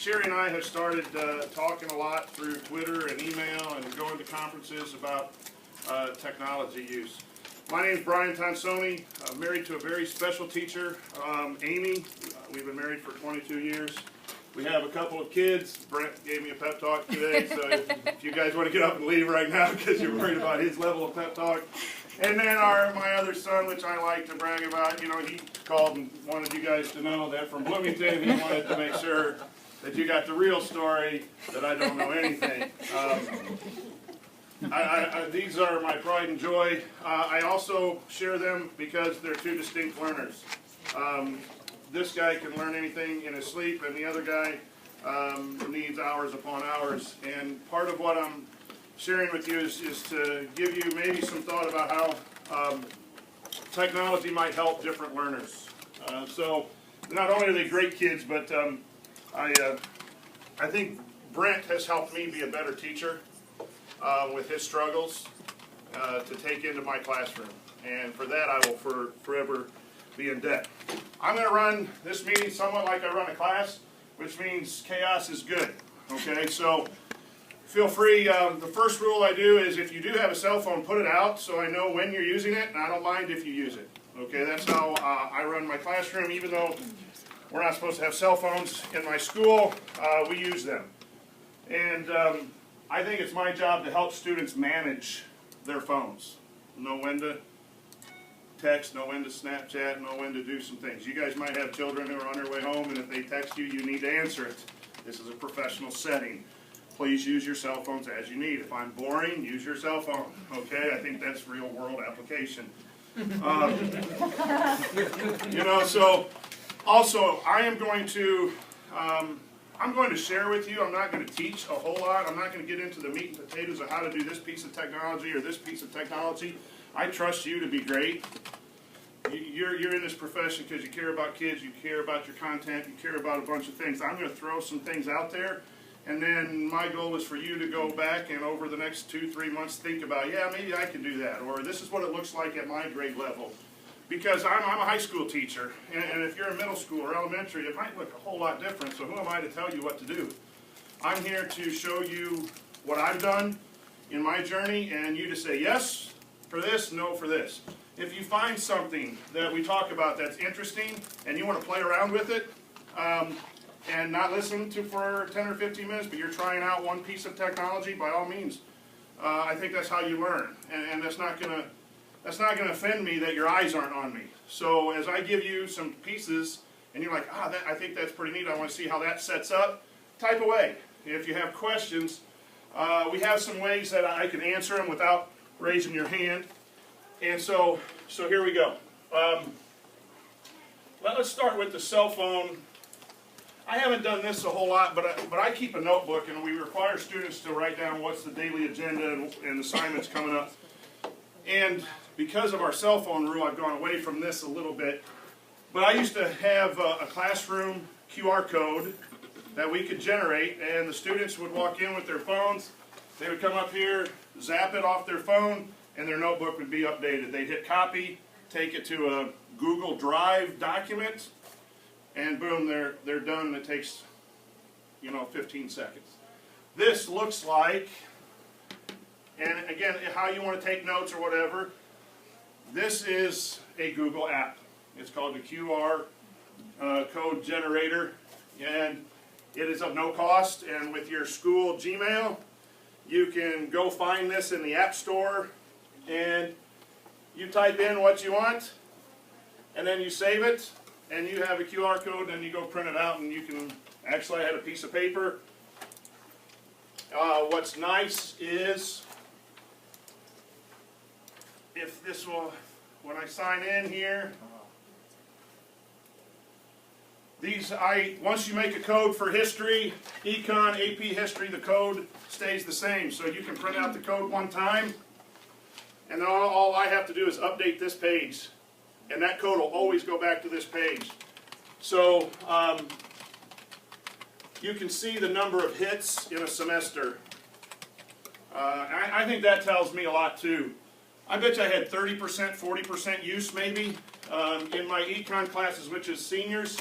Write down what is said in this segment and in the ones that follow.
Sherry and I have started talking a lot through Twitter and email and going to conferences about technology use. My name is Brian Tonsoni. I'm married to a very special teacher, Amy. We've been married for 22 years. We have a couple of kids. Brent gave me a pep talk today, so if you guys want to get up and leave right now because you're worried about his level of pep talk. And then my other son, which I like to brag about, you know, he called and wanted you guys to know that from Bloomington, he wanted to make sure that you got the real story, that I don't know anything. These are my pride and joy. I also share them because they're two distinct learners. This guy can learn anything in his sleep, and the other guy needs hours upon hours. And part of what I'm sharing with you is to give you maybe some thought about how technology might help different learners. So not only are they great kids, but I think Brent has helped me be a better teacher with his struggles to take into my classroom. And for that, I will forever be in debt. I'm going to run this meeting somewhat like I run a class, which means chaos is good. Okay, so feel free. The first rule I do is if you do have a cell phone, put it out so I know when you're using it, and I don't mind if you use it. Okay, that's how I run my classroom. Even though we're not supposed to have cell phones in my school, we use them. And I think it's my job to help students manage their phones. Know when to text, know when to Snapchat, know when to do some things. You guys might have children who are on their way home, and if they text you, you need to answer it. This is a professional setting. Please use your cell phones as you need. If I'm boring, use your cell phone. Okay, I think that's real world application. You know, so also I am going to I'm going to share with you. I'm not going to teach a whole lot. I'm not going to get into the meat and potatoes of how to do this piece of technology or this piece of technology. I trust you to be great. You're in this profession because you care about kids, you care about your content, you care about a bunch of things. I'm going to throw some things out there, and then my goal is for you to go back and over the next 2-3 months think about, yeah, maybe I can do that, or this is what it looks like at my grade level. Because I'm a high school teacher, and if you're in middle school or elementary, it might look a whole lot different, so who am I to tell you what to do? I'm here to show you what I've done in my journey, and you to say yes for this, no for this. If you find something that we talk about that's interesting, and you want to play around with it, and not listen to for 10 or 15 minutes, but you're trying out one piece of technology, by all means, I think that's how you learn, and that's not going to offend me that your eyes aren't on me. So as I give you some pieces, and you're like, I think that's pretty neat, I want to see how that sets up, type away. If you have questions, we have some ways that I can answer them without raising your hand. And so here we go. Let's start with the cell phone. I haven't done this a whole lot, but I keep a notebook, and we require students to write down what's the daily agenda and assignments coming up. And because of our cell phone rule, I've gone away from this a little bit. But I used to have a classroom QR code that we could generate, and the students would walk in with their phones. They would come up here, zap it off their phone, and their notebook would be updated. They'd hit copy, take it to a Google Drive document, and boom, they're done. It takes, 15 seconds. This looks like, and again, how you want to take notes or whatever, this is a Google app. It's called the QR code generator, and it is of no cost, and with your school Gmail, you can go find this in the App Store, and you type in what you want, and then you save it, and you have a QR code, and you go print it out, and you can, actually I had a piece of paper. What's nice is, if this will, when I sign in here, once you make a code for history, econ, AP history, the code stays the same. So you can print out the code one time, and then all I have to do is update this page, and that code will always go back to this page. So you can see the number of hits in a semester. I think that tells me a lot too. I bet you I had 30%, 40% use maybe in my econ classes, which is seniors.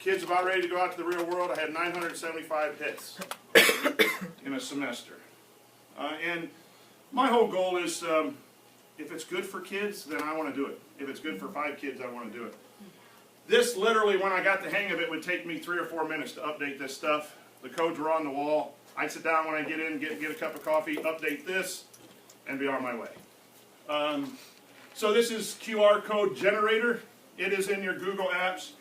Kids about ready to go out to the real world. I had 975 hits in a semester. And my whole goal is, if it's good for kids, then I want to do it. If it's good for 5 kids, I want to do it. This literally, when I got the hang of it, would take me 3 or 4 minutes to update this stuff. The codes were on the wall. I'd sit down when I get in, get a cup of coffee, update this, and be on my way. So this is QR code generator. It is in your Google Apps.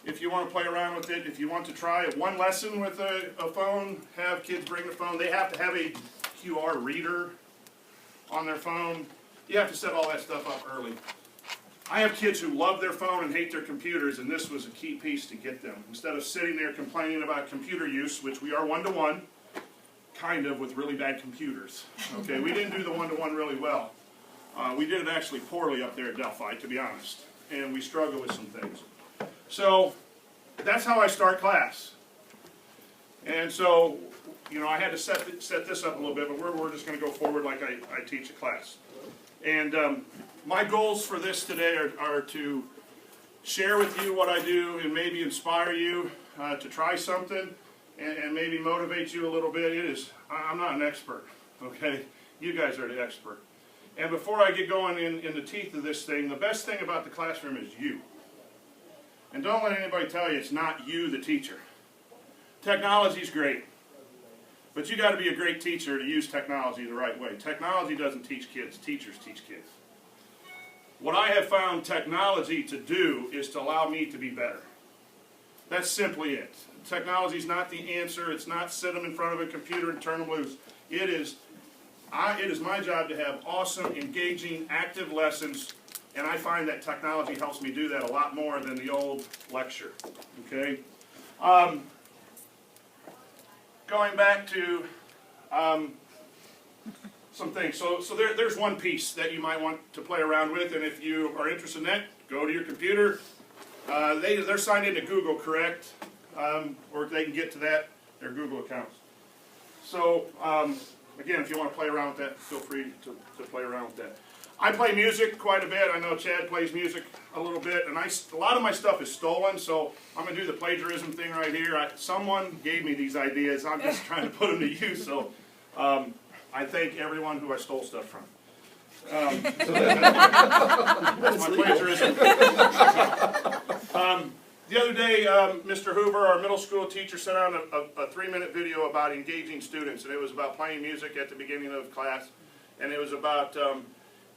If you want to play around with it, if you want to try one lesson with a phone, have kids bring the phone. They have to have a QR reader on their phone. You have to set all that stuff up early. I have kids who love their phone and hate their computers, and this was a key piece to get them. Instead of sitting there complaining about computer use, which we are one-to-one, kind of, with really bad computers. Okay, we didn't do the one-to-one really well. We did it actually poorly up there at Delphi, to be honest, and we struggle with some things. So that's how I start class. And so, you know, I had to set this up a little bit, but we're just going to go forward like I teach a class. And my goals for this today are to share with you what I do and maybe inspire you to try something and maybe motivate you a little bit. I'm not an expert, okay? You guys are the expert. And before I get going in the teeth of this thing, the best thing about the classroom is you. And don't let anybody tell you it's not you, the teacher. Technology's great. But you got to be a great teacher to use technology the right way. Technology doesn't teach kids, teachers teach kids. What I have found technology to do is to allow me to be better. That's simply it. Technology is not the answer. It's not sit them in front of a computer and turn them loose. It is my job to have awesome, engaging, active lessons, and I find that technology helps me do that a lot more than the old lecture. Okay? Going back to some things. So there's one piece that you might want to play around with, and if you are interested in that, go to your computer. They're signed into Google, correct? Or they can get to that, their Google accounts. So, again, if you want to play around with that, feel free to play around with that. I play music quite a bit. I know Chad plays music a little bit, and a lot of my stuff is stolen, so I'm going to do the plagiarism thing right here. Someone gave me these ideas. I'm just trying to put them to use, so I thank everyone who I stole stuff from. So that's my plagiarism. The other day, Mr. Hoover, our middle school teacher, sent out a 3-minute video about engaging students, and it was about playing music at the beginning of class, and it was about,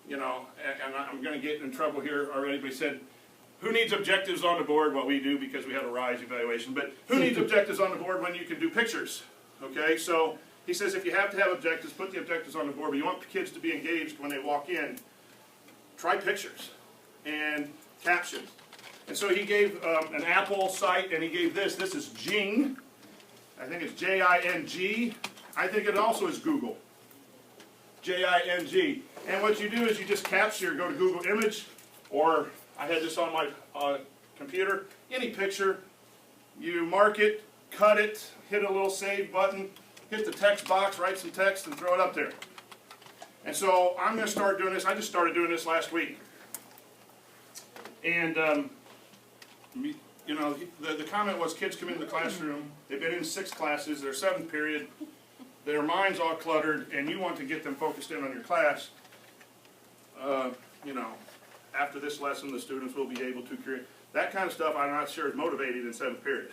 you know, and I'm going to get in trouble here already, but he said, who needs objectives on the board? Well, we do because we have a RISE evaluation, but who needs objectives on the board when you can do pictures? Okay, so he says if you have to have objectives, put the objectives on the board, but you want the kids to be engaged when they walk in, try pictures and captions. And so he gave an Apple site, and he gave this. This is Jing. I think it's J-I-N-G. I think it also is Google. J-I-N-G. And what you do is you just capture, go to Google Image, or I had this on my computer, any picture. You mark it, cut it, hit a little save button, hit the text box, write some text, and throw it up there. And so I'm going to start doing this. I just started doing this last week. And, you know, the comment was kids come into the classroom, they've been in 6 classes, their 7th period, their mind's all cluttered, and you want to get them focused in on your class. You know, after this lesson, the students will be able to create. That kind of stuff I'm not sure is motivating in 7th period.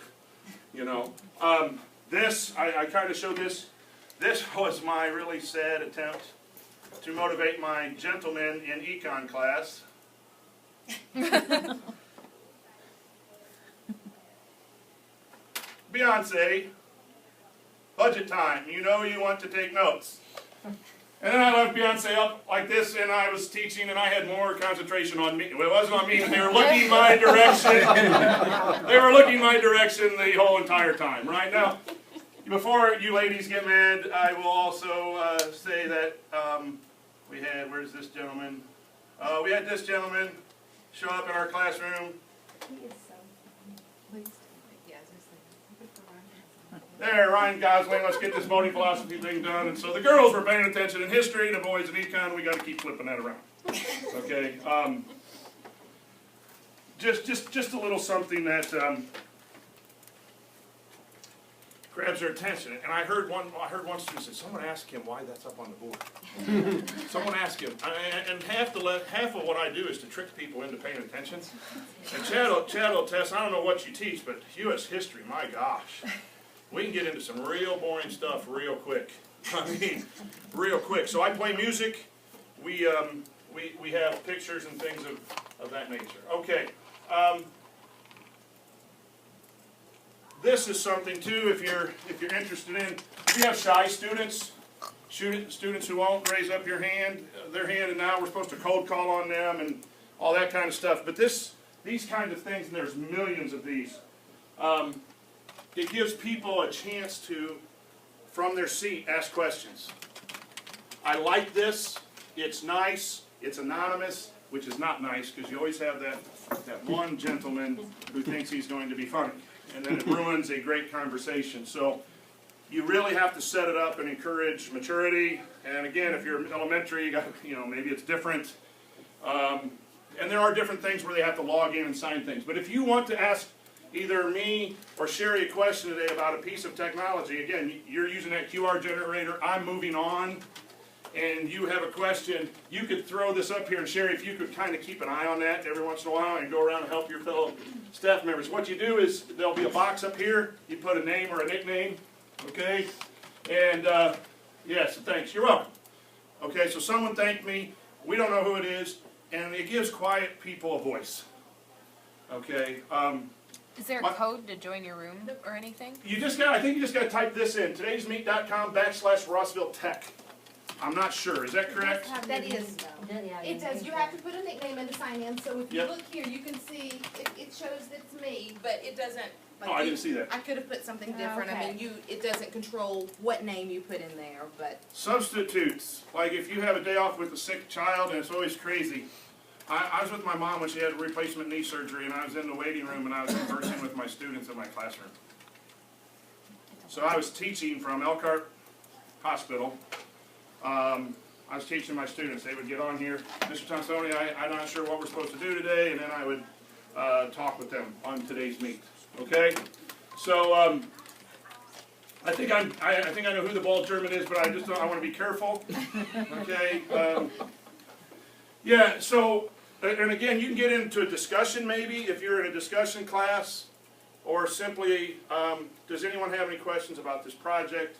You know, I kind of showed this. This was my really sad attempt to motivate my gentlemen in econ class. Beyonce, budget time, you know you want to take notes. And then I left Beyonce up like this, and I was teaching, and I had more concentration on me. Well, it wasn't on me, but they were looking my direction. They were looking my direction the whole entire time. Right now, before you ladies get mad, I will also say that we had, where's this gentleman? We had this gentleman show up in our classroom. He is so pleased. There, Ryan Gosling, let's get this voting philosophy thing done. And so the girls were paying attention in history, the boys in econ, we got to keep flipping that around. Okay, just a little something that grabs their attention. And I heard one student say, someone ask him why that's up on the board. Someone ask him. And half of what I do is to trick people into paying attention. And Chad will test, I don't know what you teach, but U.S. history, my gosh. We can get into some real boring stuff real quick. I mean, real quick. So I play music. We have pictures and things of that nature. Okay. This is something too, if you're interested in. If you have shy students who won't raise up their hand, and now we're supposed to cold call on them and all that kind of stuff. But these kind of things, and there's millions of these. It gives people a chance to, from their seat, ask questions. I like this. It's nice. It's anonymous, which is not nice because you always have that one gentleman who thinks he's going to be funny. And then it ruins a great conversation. So you really have to set it up and encourage maturity. And again, if you're elementary, you got, maybe it's different. And there are different things where they have to log in and sign things. But if you want to ask either me or Sherry a question today about a piece of technology, again, you're using that QR generator, I'm moving on, and you have a question, you could throw this up here, and Sherry, if you could kind of keep an eye on that every once in a while and go around and help your fellow staff members. What you do is, there'll be a box up here, you put a name or a nickname, okay? And, yes, thanks, you're welcome. Okay, so someone thanked me, we don't know who it is, and it gives quiet people a voice. Okay, is there a code to join your room or anything? I think you just got to type this in, todaysmeet.com/Rossville Tech. I'm not sure. Is that correct? That is. It does. You have to put a nickname in to sign in. So if you look here, you can see it shows that it's me, but it doesn't. Like I didn't see that. I could have put something different. Okay. I mean, it doesn't control what name you put in there, but. Substitutes. Like if you have a day off with a sick child, and it's always crazy. I was with my mom when she had replacement knee surgery, and I was in the waiting room, and I was conversing with my students in my classroom. So I was teaching from Elkhart Hospital. I was teaching my students. They would get on here, Mr. Tonsoni, I'm not sure what we're supposed to do today, and then I would talk with them on today's meet. Okay, so I think I know who the bald German is, but I want to be careful. Okay, yeah. So, and again, you can get into a discussion maybe if you're in a discussion class, or simply, does anyone have any questions about this project?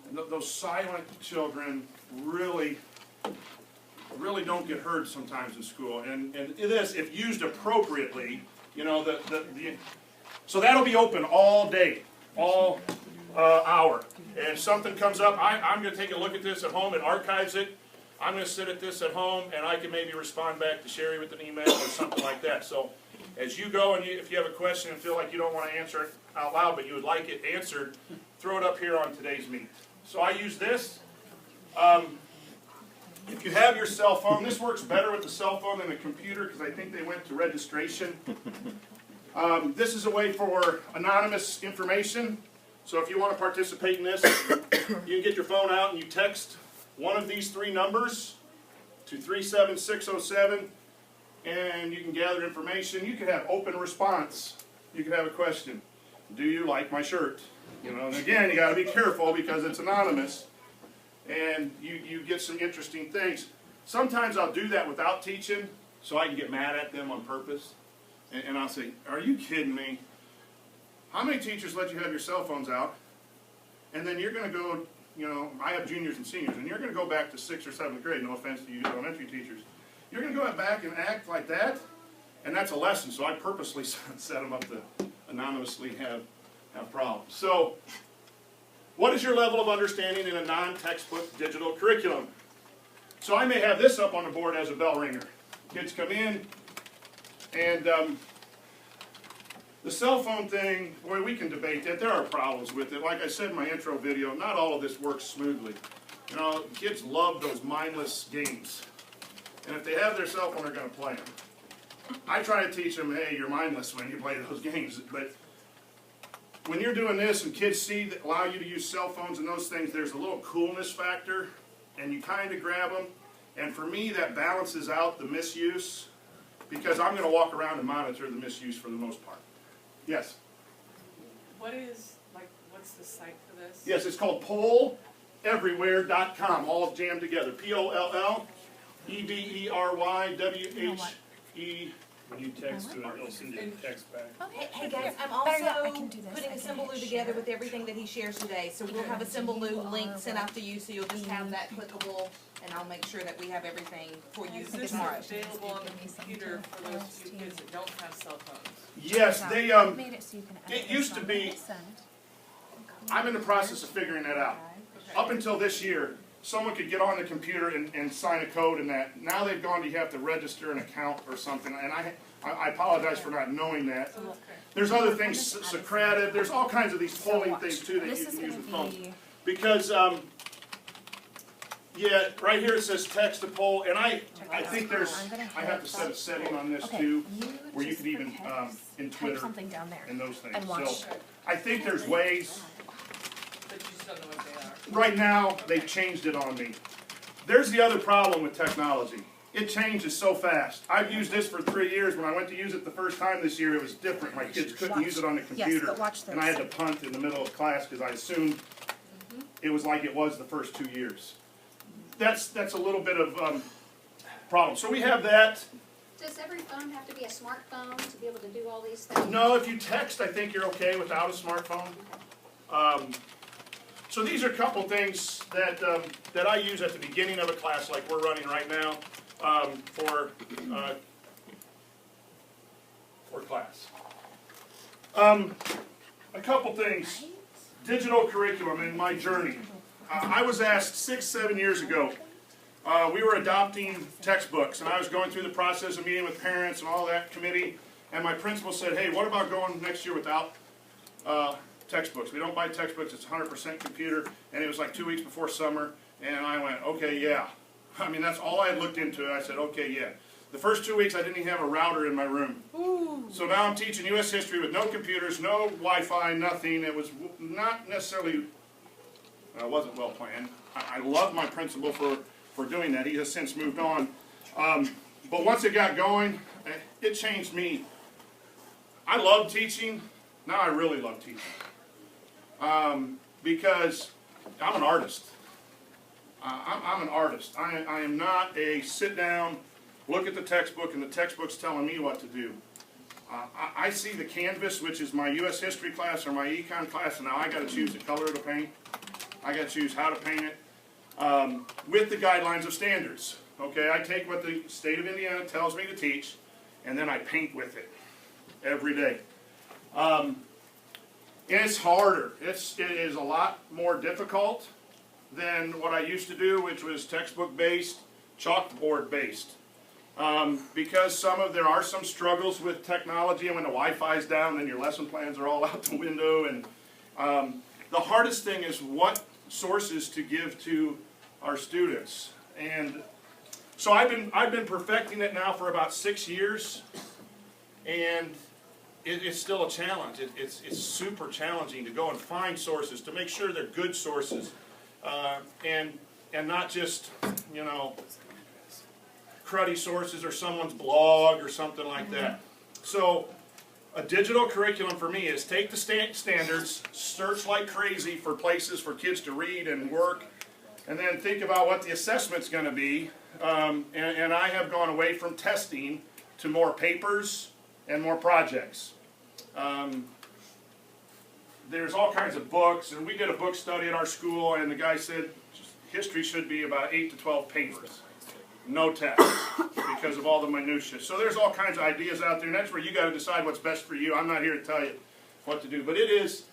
And those silent children really don't get heard sometimes in school. And this, if used appropriately, so that'll be open all day, all hour. And if something comes up, I'm going to take a look at this at home. It archives it. I'm going to sit at this at home, and I can maybe respond back to Sherry with an email or something like that. So as you go, and if you have a question and feel like you don't want to answer it out loud, but you would like it answered, throw it up here on today's meet. So I use this. If you have your cell phone, this works better with the cell phone than the computer because I think they went to registration. This is a way for anonymous information. So if you want to participate in this, you can get your phone out and you text one of these three numbers to 37607, and you can gather information. You can have open response. You can have a question. Do you like my shirt? And again, you got to be careful because it's anonymous, and you get some interesting things. Sometimes I'll do that without teaching, so I can get mad at them on purpose, and I'll say, "Are you kidding me? How many teachers let you have your cell phones out, and then you're going to go?" I have juniors and seniors, and you're going to go back to 6th or 7th grade. No offense to you elementary teachers, you're going to go back and act like that, and that's a lesson. So I purposely set them up to anonymously have problems. So, what is your level of understanding in a non-textbook digital curriculum? So I may have this up on the board as a bell ringer. Kids come in, and the cell phone thing, boy, we can debate that. There are problems with it. Like I said in my intro video, not all of this works smoothly. Kids love those mindless games. And if they have their cell phone, they're going to play them. I try to teach them, hey, you're mindless when you play those games. But when you're doing this and kids allow you to use cell phones and those things, there's a little coolness factor, and you kind of grab them. And for me, that balances out the misuse, because I'm going to walk around and monitor the misuse for the most part. Yes? What is What's the site for this? Yes, it's called polleverywhere.com, all jammed together. POLLEVERYWHE. When you text to it, it'll send you a text back. Hey guys, I'm Better yet, I also can do this. putting I a can Symbaloo hit together share. with everything that he shares today, so we'll have a Symbaloo link sent out to you, so you'll just have that clickable, and I'll make sure that we have everything for you Is this tomorrow. available on the computer for those few kids that don't have cell phones? Yes, they, Made it so you can it edit used this to on be- and send. I'm in the process of figuring that out. Okay. Up until this year, someone could get on the computer and sign a code and that. Now they've gone to you have to register an account or something, and I apologize for not knowing that. Okay. There's other things, Socrative, there's all kinds of these polling things too that This you is can use gonna with phones. be, Because, yeah, right here it says text to poll, and I think there's, I have to set a setting on this okay, too, you where you just can even, for text, in type Twitter something down there. and those things. And watch. So, I think there's ways. But you just don't know what they are. Right now, they've changed it on me. There's the other problem with technology. It changes so fast. I've used this for 3 years. When I went to use it the first time this year, it was different. My kids couldn't use it on the computer. but watch And I had this. to punt in the middle of class because I assumed it was like it was the first 2 years. That's a little bit of problem. So we have that. Does every phone have to be a smartphone to be able to do all these things? No, if you text, I think you're okay without a smartphone. So these are a couple things that I use at the beginning of a class like we're running right now for class. A couple things. Digital curriculum in my journey. I was asked 6-7 years ago. We were adopting textbooks, and I was going through the process of meeting with parents and all that committee. And my principal said, "Hey, what about going next year without textbooks? We don't buy textbooks, it's 100% computer." And it was like 2 weeks before summer, and I went, "Okay, yeah." I mean, that's all I had looked into. I said, "Okay, yeah." The first 2 weeks, I didn't even have a router in my room. So now I'm teaching U.S. history with no computers, no Wi-Fi, nothing. It was not necessarily, wasn't well planned. I love my principal for doing that. He has since moved on. But once it got going, it changed me. I love teaching. Now I really love teaching. Because I'm an artist. I'm an artist. I am not a sit down, look at the textbook, and the textbook's telling me what to do. I see the canvas, which is my U.S. history class or my econ class, and now I got to choose the color of the paint. I got to choose how to paint it with the guidelines of standards. Okay, I take what the state of Indiana tells me to teach, and then I paint with it every day. And it's harder. It is a lot more difficult than what I used to do, which was textbook-based, chalkboard-based. Because there are some struggles with technology, and when the Wi-Fi's down, then your lesson plans are all out the window. And the hardest thing is what sources to give to our students. And so I've been perfecting it now for about 6 years, and it's still a challenge. It's super challenging to go and find sources, to make sure they're good sources, and not just, you know, cruddy sources or someone's blog or something like that. So a digital curriculum for me is take the standards, search like crazy for places for kids to read and work, and then think about what the assessment's going to be. And I have gone away from testing to more papers and more projects. There's all kinds of books, and we did a book study at our school, and the guy said history should be about 8 to 12 papers. No test, because of all the minutiae. So there's all kinds of ideas out there, and that's where you got to decide what's best for you. I'm not here to tell you what to do, but it is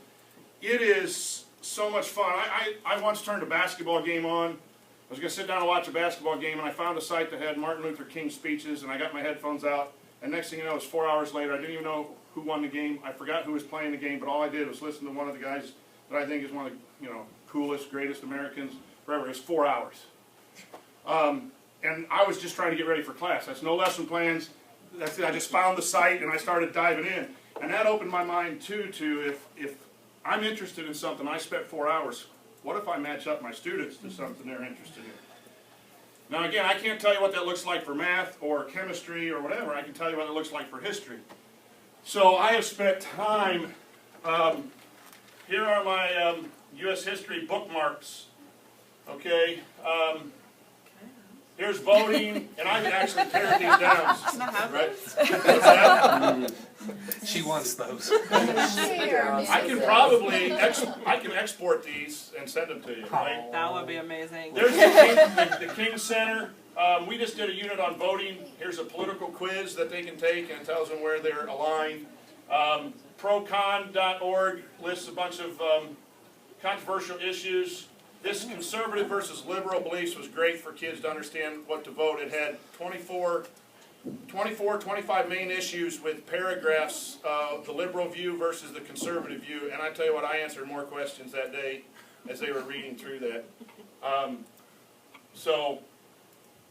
so much fun. I once turned a basketball game on. I was going to sit down and watch a basketball game, and I found a site that had Martin Luther King speeches, and I got my headphones out, and next thing you know, it was 4 hours later. I didn't even know who won the game. I forgot who was playing the game, but all I did was listen to one of the guys that I think is one of the coolest, greatest Americans forever. It was 4 hours. And I was just trying to get ready for class. That's no lesson plans. That's it. I just found the site and I started diving in. And that opened my mind too to if I'm interested in something, I spent 4 hours, what if I match up my students to something they're interested in? Now again, I can't tell you what that looks like for math or chemistry or whatever. I can tell you what it looks like for history. So I have spent time here are my U.S. history bookmarks. Okay. Here's voting, and I can actually tear these down. Right? What's that? She wants those. I can probably I can export these and send them to you. Right? That would be amazing. There's the King Center. We just did a unit on voting. Here's a political quiz that they can take and it tells them where they're aligned. Procon.org lists a bunch of controversial issues. This conservative versus liberal beliefs was great for kids to understand what to vote. It had 25 main issues with paragraphs, the liberal view versus the conservative view. And I tell you what, I answered more questions that day as they were reading through that.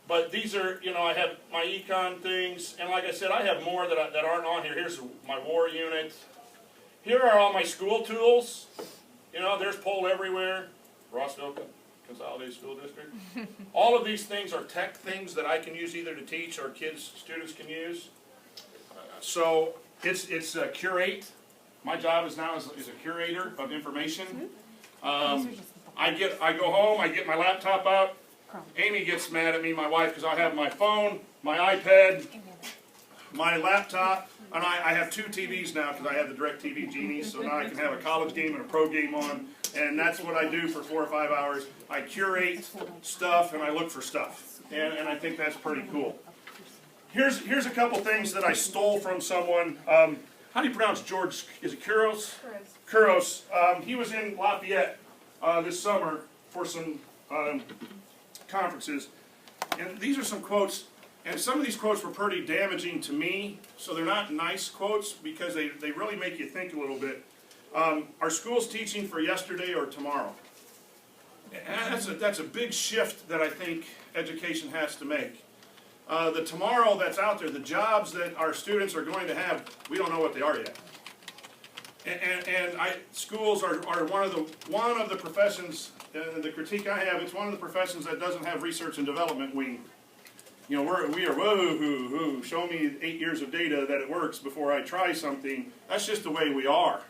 But these are, you know, I have my econ things, and like I said, I have more that aren't on here. Here's my war unit. Here are all my school tools. You know, there's Poll Everywhere, Rossville Consolidated School District. All of these things are tech things that I can use either to teach or students can use. So it's a curate. My job is now is a curator of information. I go home, I get my laptop out. Amy gets mad at me, my wife, because I have my phone, my iPad, my laptop, and I have 2 TVs now because I have the DirecTV Genies, so now I can have a college game and a pro game on, and that's what I do for 4 or 5 hours. I curate stuff and I look for stuff, and I think that's pretty cool. Here's a couple things that I stole from someone. How do you pronounce George? Is it Kuros? Kuros. He was in Lafayette this summer for some conferences, and these are some quotes, and some of these quotes were pretty damaging to me, so they're not nice quotes because they really make you think a little bit. Are schools teaching for yesterday or tomorrow? And that's a big shift that I think education has to make. The tomorrow that's out there, the jobs that our students are going to have, we don't know what they are yet. And schools are one of the professions. The critique I have, it's one of the professions that doesn't have research and development wing. You know, we are whoa, show me 8 years of data that it works before I try something. That's just the way we are.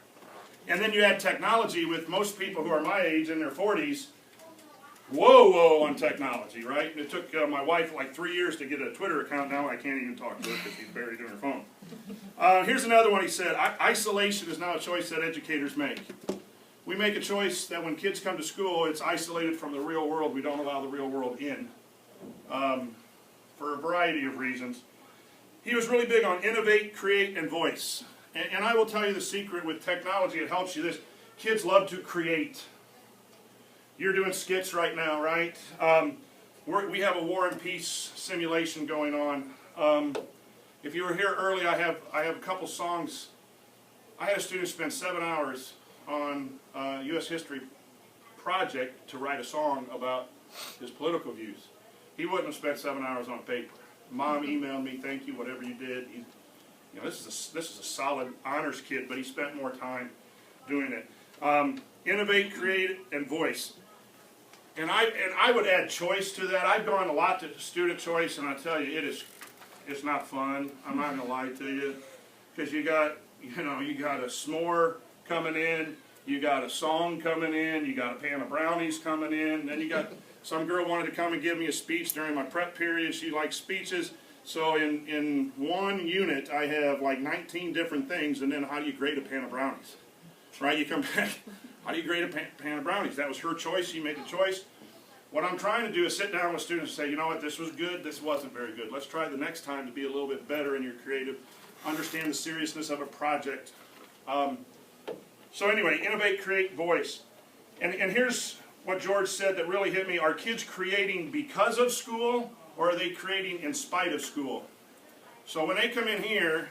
And then you add technology with most people who are my age in their 40s. Whoa on technology, right? And it took my wife like 3 years to get a Twitter account. Now I can't even talk to her because she's buried in her phone. Here's another one he said. Isolation is now a choice that educators make. We make a choice that when kids come to school, it's isolated from the real world. We don't allow the real world in for a variety of reasons. He was really big on innovate, create, and voice. And I will tell you the secret with technology, it helps you this. Kids love to create. You're doing skits right now, right? We have a War and Peace simulation going on. If you were here early, I have a couple songs. I had a student spend 7 hours on a U.S. history project to write a song about his political views. He wouldn't have spent 7 hours on paper. Mom emailed me, thank you, whatever you did. This is a solid honors kid, but he spent more time doing it. Innovate, create, and voice. And I would add choice to that. I've gone a lot to student choice, and I tell you, it's not fun. I'm not going to lie to you, because you got a s'more coming in, you got a song coming in, you got a pan of brownies coming in, then you got some girl wanted to come and give me a speech during my prep period. She likes speeches. So in one unit, I have like 19 different things, and then how do you grade a pan of brownies? Right? You come back, how do you grade a pan of brownies? That was her choice. She made the choice. What I'm trying to do is sit down with students and say, you know what, this was good, this wasn't very good. Let's try the next time to be a little bit better in your creative, understand the seriousness of a project. So anyway, innovate, create, voice. And here's what George said that really hit me. Are kids creating because of school, or are they creating in spite of school? So when they come in here,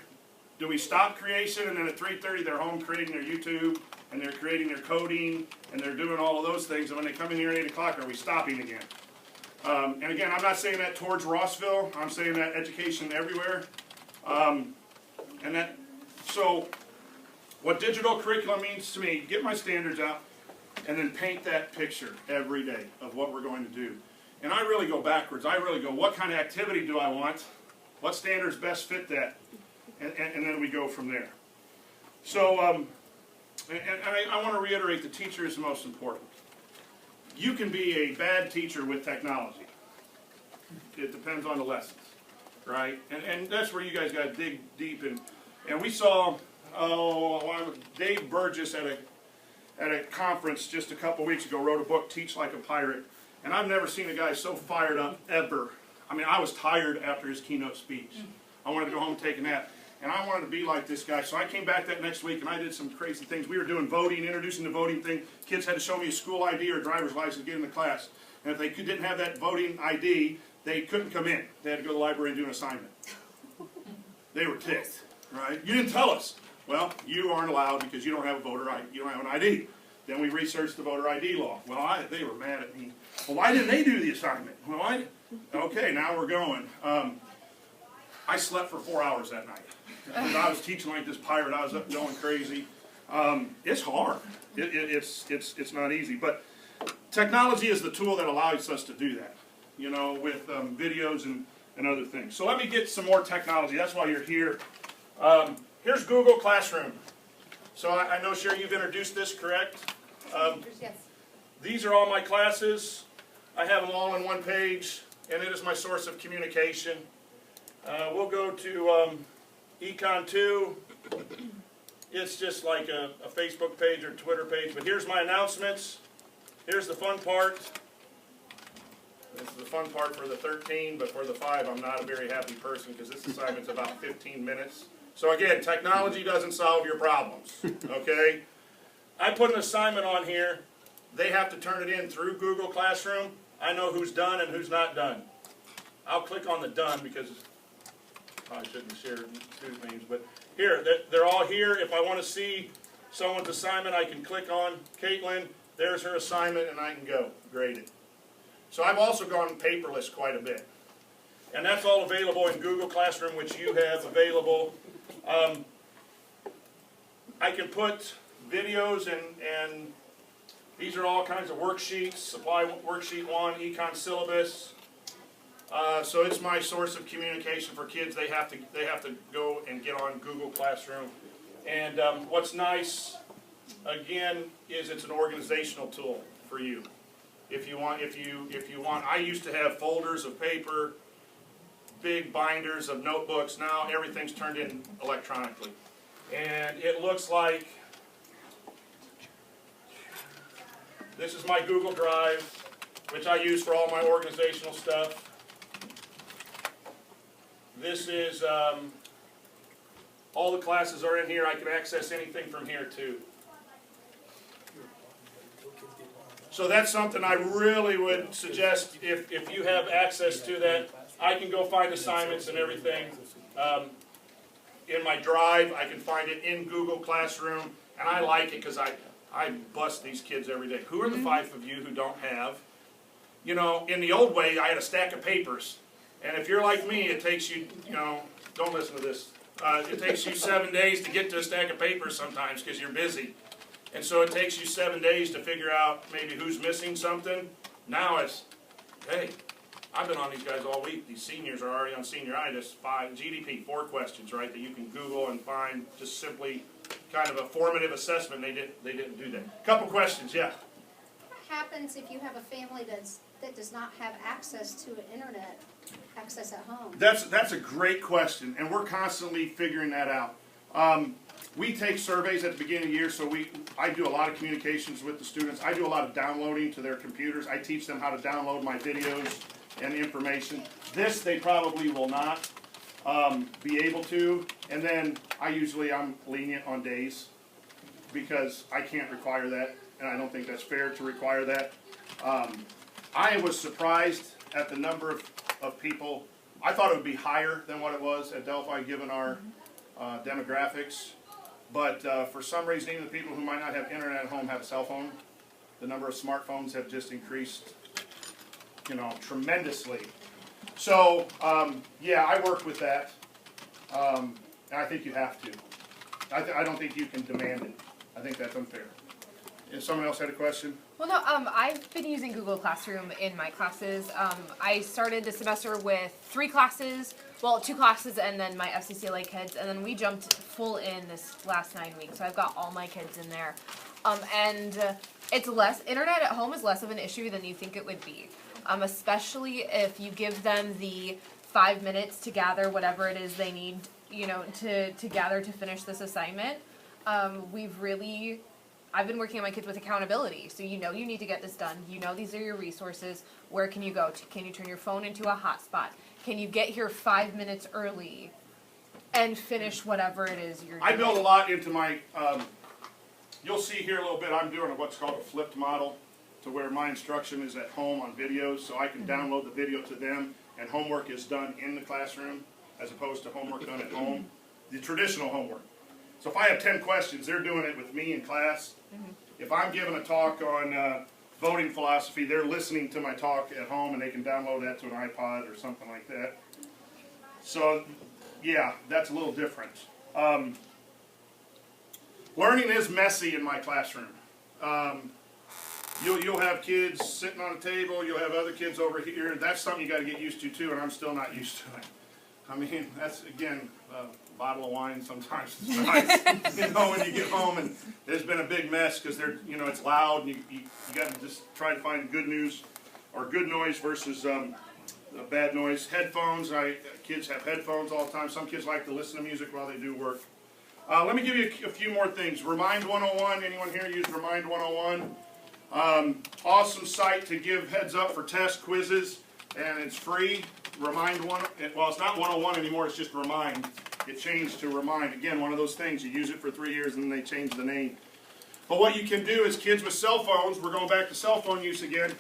do we stop creation and then at 3:30 they're home creating their YouTube and they're creating their coding and they're doing all of those things, and when they come in here at 8 o'clock, are we stopping again? And again, I'm not saying that towards Rossville. I'm saying that education everywhere. So what digital curriculum means to me, get my standards out and then paint that picture every day of what we're going to do. And I really go backwards. I really go, what kind of activity do I want? What standards best fit that? And then we go from there. So I want to reiterate, the teacher is the most important. You can be a bad teacher with technology. It depends on the lessons, right? And that's where you guys got to dig deep. And we saw Dave Burgess at a conference just a couple weeks ago wrote a book, Teach Like a Pirate. And I've never seen a guy so fired up ever. I mean, I was tired after his keynote speech. I wanted to go home and take a nap. And I wanted to be like this guy. So I came back that next week and I did some crazy things. We were doing voting, introducing the voting thing. Kids had to show me a school ID or driver's license to get in the class. And if they didn't have that voting ID, they couldn't come in. They had to go to the library and do an assignment. They were ticked, right? You didn't tell us. Well, you aren't allowed because you don't have a voter ID. You don't have an ID. Then we researched the voter ID law. Well, they were mad at me. Well, why didn't they do the assignment? Well, okay, now we're going. I slept for 4 hours that night. I was teaching like this pirate. I was up going crazy. It's hard. It's not easy. But technology is the tool that allows us to do that, you know, with videos and other things. So let me get some more technology. That's why you're here. Here's Google Classroom. So I know, Sherry, you've introduced this, correct? Yes. These are all my classes. I have them all on one page, and it is my source of communication. We'll go to Econ 2. It's just like a Facebook page or Twitter page, but here's my announcements. Here's the fun part. This is the fun part for the 13, but for the 5, I'm not a very happy person because this assignment's about 15 minutes. So again, technology doesn't solve your problems, okay? I put an assignment on here. They have to turn it in through Google Classroom. I know who's done and who's not done. I'll click on the done because I shouldn't share student names, but here, they're all here. If I want to see someone's assignment, I can click on Caitlin. There's her assignment, and I can go grade it. So I've also gone paperless quite a bit. And that's all available in Google Classroom, which you have available. I can put videos and these are all kinds of worksheets. Supply worksheet 1, Econ syllabus. So it's my source of communication for kids. They have to go and get on Google Classroom. And what's nice, again, is it's an organizational tool for you. If you want, I used to have folders of paper, big binders of notebooks. Now everything's turned in electronically, and it looks like this is my Google Drive, which I use for all my organizational stuff. This is all the classes are in here. I can access anything from here too. So that's something I really would suggest if you have access to that. I can go find assignments and everything in my drive. I can find it in Google Classroom, and I like it because I bust these kids every day. Who are the 5 of you who don't have? You know, in the old way, I had a stack of papers, and if you're like me, it takes you, don't listen to this. It takes you 7 days to get to a stack of papers sometimes because you're busy. And so it takes you 7 days to figure out maybe who's missing something. Now it's, hey, I've been on these guys all week. These seniors are already on senioritis. 5 GDP, 4 questions, right, that you can Google and find just simply kind of a formative assessment. They didn't do that. Couple questions, yeah. What happens if you have a family that does not have access to an internet access at home? That's a great question, and we're constantly figuring that out. We take surveys at the beginning of the year, so I do a lot of communications with the students. I do a lot of downloading to their computers. I teach them how to download my videos and information. This they probably will not be able to, and then I'm lenient on days because I can't require that, and I don't think that's fair to require that. I was surprised at the number of people. I thought it would be higher than what it was at Delphi given our demographics. But for some reason, even the people who might not have internet at home have a cell phone. The number of smartphones have just increased, tremendously. So, yeah, I work with that, and I think you have to. I don't think you can demand it. I think that's unfair. If someone else had a question? Well, no, I've been using Google Classroom in my classes. I started the semester with 3 classes, well, 2 classes and then my FCCLA kids, and then we jumped full in this last 9 weeks, so I've got all my kids in there. It's less, internet at home is less of an issue than you think it would be, especially if you give them the 5 minutes to gather whatever it is they need, you know, to gather to finish this assignment. I've been working on my kids with accountability, so you know you need to get this done. You know these are your resources. Where can you go? Can you turn your phone into a hotspot? Can you get here 5 minutes early and finish whatever it is you're doing? I build a lot into my, you'll see here a little bit, I'm doing what's called a flipped model, to where my instruction is at home on videos, so I can download the video to them, and homework is done in the classroom, as opposed to homework done at home, the traditional homework. So if I have 10 questions, they're doing it with me in class. If I'm giving a talk on voting philosophy, they're listening to my talk at home, and they can download that to an iPod or something like that. So, yeah, that's a little different. Learning is messy in my classroom. You'll have kids sitting on a table, you'll have other kids over here. That's something you got to get used to too, and I'm still not used to it. I mean, that's, again, a bottle of wine sometimes is nice. You know, when you get home and there's been a big mess because they're, you know, it's loud, and you got to just try to find good news or good noise versus bad noise. Headphones, kids have headphones all the time. Some kids like to listen to music while they do work. Let me give you a few more things. Remind 101, anyone here use Remind 101? Awesome site to give heads up for test quizzes, and it's free. Remind well, it's not 101 anymore, it's just Remind. It changed to Remind. Again, one of those things, you use it for 3 years and then they change the name. But what you can do is kids with cell phones, we're going back to cell phone use again,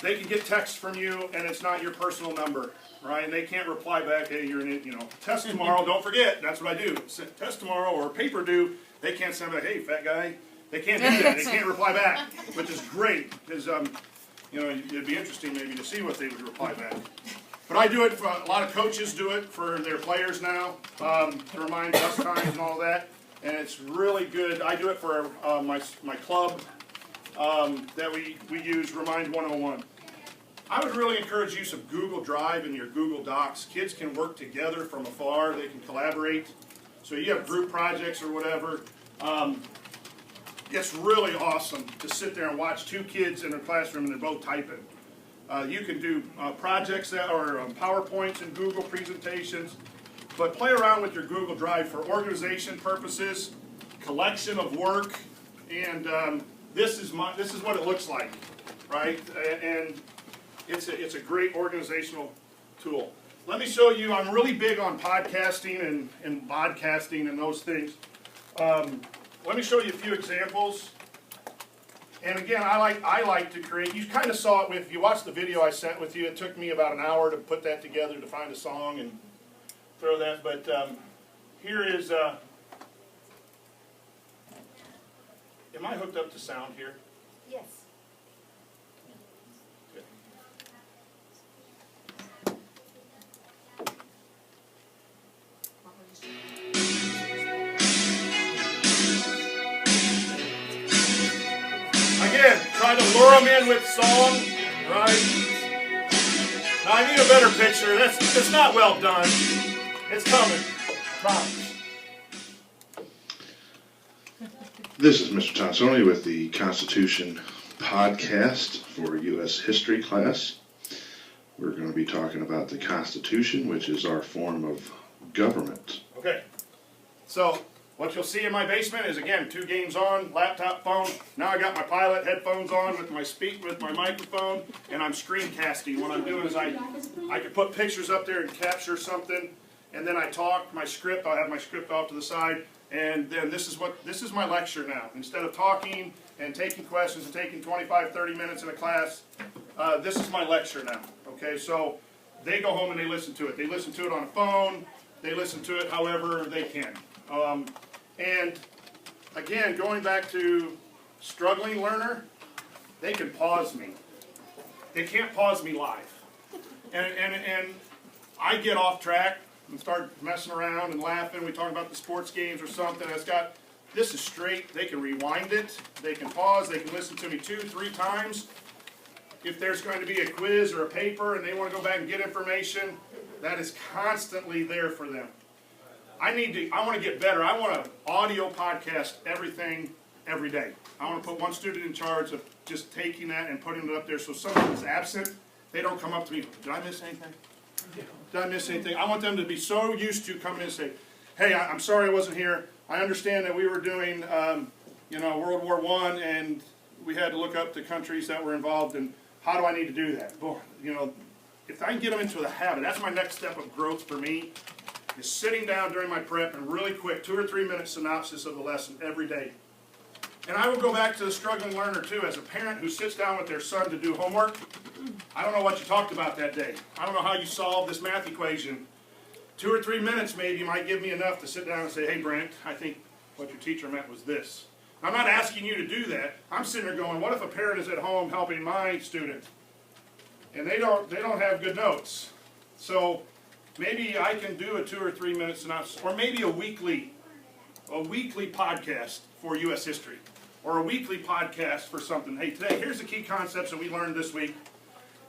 they can get text from you and it's not your personal number, right? And they can't reply back, hey, you're in it, you know, test tomorrow, don't forget, that's what I do. Test tomorrow or paper due, they can't send back, hey, fat guy. They can't do that, they can't reply back, which is great, because, you know, it'd be interesting maybe to see what they would reply back. But I do it for, a lot of coaches do it for their players now, to remind bus times and all that. And it's really good. I do it for my club that we use, Remind 101. I would really encourage use of Google Drive and your Google Docs. Kids can work together from afar. They can collaborate. So you have group projects or whatever. It's really awesome to sit there and watch 2 kids in a classroom and they're both typing. You can do projects that are PowerPoints and Google presentations, but play around with your Google Drive for organization purposes, collection of work, and this is what it looks like, right? And it's a great organizational tool. Let me show you. I'm really big on podcasting and podcasting and those things. Let me show you a few examples. And again, I like to create, you kind of saw it if you watched the video I sent with you, it took me about an hour to put that together to find a song and throw that, but here is, am I hooked up to sound here? Yes. Good. Again, try to lure them in with song, right? Now I need a better picture. That's not well done. It's coming. Promise. This is Mr. Tonsoni with the Constitution podcast for U.S. History class. We're going to be talking about the Constitution, which is our form of government. Okay. So what you'll see in my basement is, again, 2 games on, laptop, phone. Now I got my Pilot headphones on with my microphone, and I'm screencasting. What I'm doing is I can put pictures up there and capture something, and then I talk my script. I'll have my script off to the side, and then this is my lecture now. Instead of talking and taking questions and taking 25, 30 minutes in a class, this is my lecture now. Okay, so they go home and they listen to it. They listen to it on a phone. They listen to it however they can. And again, going back to struggling learner, they can pause me. They can't pause me live. And I get off track and start messing around and laughing. We talk about the sports games or something. It's got This is straight. They can rewind it. They can pause. They can listen to me 2, 3 times. If there's going to be a quiz or a paper and they want to go back and get information, that is constantly there for them. I want to get better. I want to audio podcast everything every day. I want to put one student in charge of just taking that and putting it up there so someone is absent, they don't come up to me, did I miss anything? Did I miss anything? I want them to be so used to coming in and say, hey, I'm sorry I wasn't here. I understand that we were doing World War I and we had to look up the countries that were involved, and how do I need to do that? Boy, if I can get them into the habit, that's my next step of growth for me, is sitting down during my prep and really quick 2 or 3 minute synopsis of the lesson every day. And I will go back to the struggling learner too. As a parent who sits down with their son to do homework, I don't know what you talked about that day. I don't know how you solved this math equation. 2 or 3 minutes maybe might give me enough to sit down and say, hey Brent, I think what your teacher meant was this. I'm not asking you to do that. I'm sitting there going, what if a parent is at home helping my student and they don't have good notes? So maybe I can do a 2 or 3 minute synopsis, or maybe a weekly podcast for U.S. history, or a weekly podcast for something. Hey, today, here's the key concepts that we learned this week.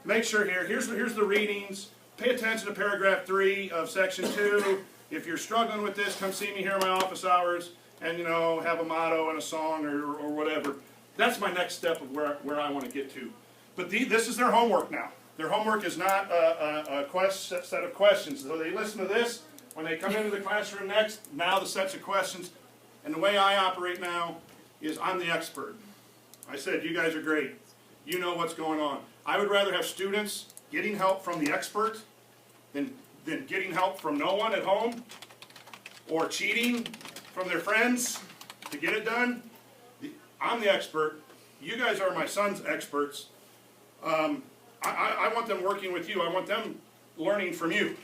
Make sure here's the readings. Pay attention to paragraph 3 of section 2. If you're struggling with this, come see me here in my office hours, and have a motto and a song or whatever. That's my next step of where I want to get to. But this is their homework now. Their homework is not a set of questions. So they listen to this. When they come into the classroom next, now the sets of questions. And the way I operate now is I'm the expert. I said, you guys are great. You know what's going on. I would rather have students getting help from the expert than getting help from no one at home, or cheating from their friends to get it done. I'm the expert. You guys are my son's experts. I want them working with you. I want them learning from you,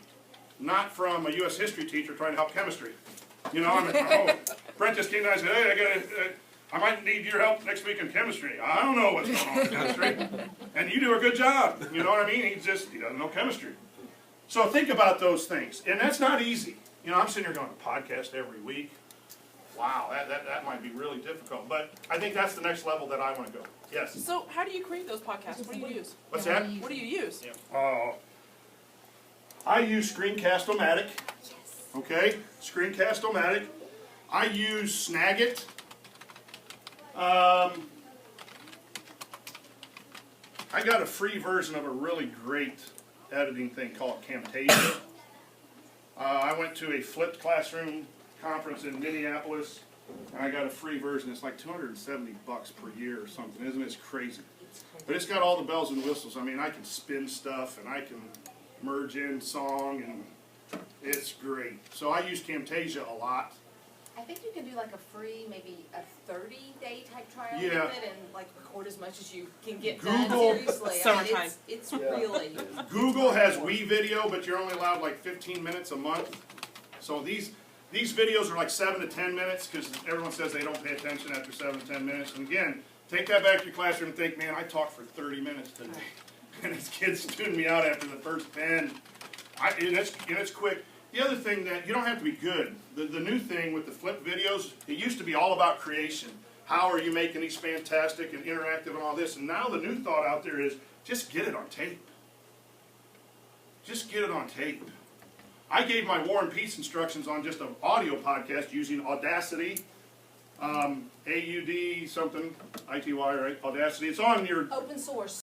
not from a U.S. history teacher trying to help chemistry. Brent just came down and said, hey, I might need your help next week in chemistry. I don't know what's going on in chemistry. And you do a good job. You know what I mean? He doesn't know chemistry. So think about those things. And that's not easy. I'm sitting here going, a podcast every week. Wow, that might be really difficult. But I think that's the next level that I want to go. Yes? So how do you create those podcasts? What do you use? What's that? What do you use? I use Screencast-O-Matic. Okay? Screencast-O-Matic. I use Snagit. I got a free version of a really great editing thing called Camtasia. I went to a flipped classroom conference in Minneapolis, and I got a free version. It's like $270 per year or something. Isn't it crazy? But it's got all the bells and whistles. I mean, I can spin stuff, and I can merge in song, and it's great. So I use Camtasia a lot. I think you can do like a free, maybe a 30-day type trial Yeah. with it and like record as much as you can get Google- done. Seriously, Summertime. It's really. Google has WeVideo, but you're only allowed like 15 minutes a month. So these videos are like 7 to 10 minutes because everyone says they don't pay attention after 7 to 10 minutes. And again, take that back to your classroom and think, man, I talked for 30 minutes today. And these kids tuned me out after the first 10. And it's quick. The other thing that you don't have to be good. The new thing with the flip videos, it used to be all about creation. How are you making these fantastic and interactive and all this? And now the new thought out there is just get it on tape. Just get it on tape. I gave my War and Peace instructions on just an audio podcast using Audacity, AUD something, ITY, right? Audacity. It's on your Open source.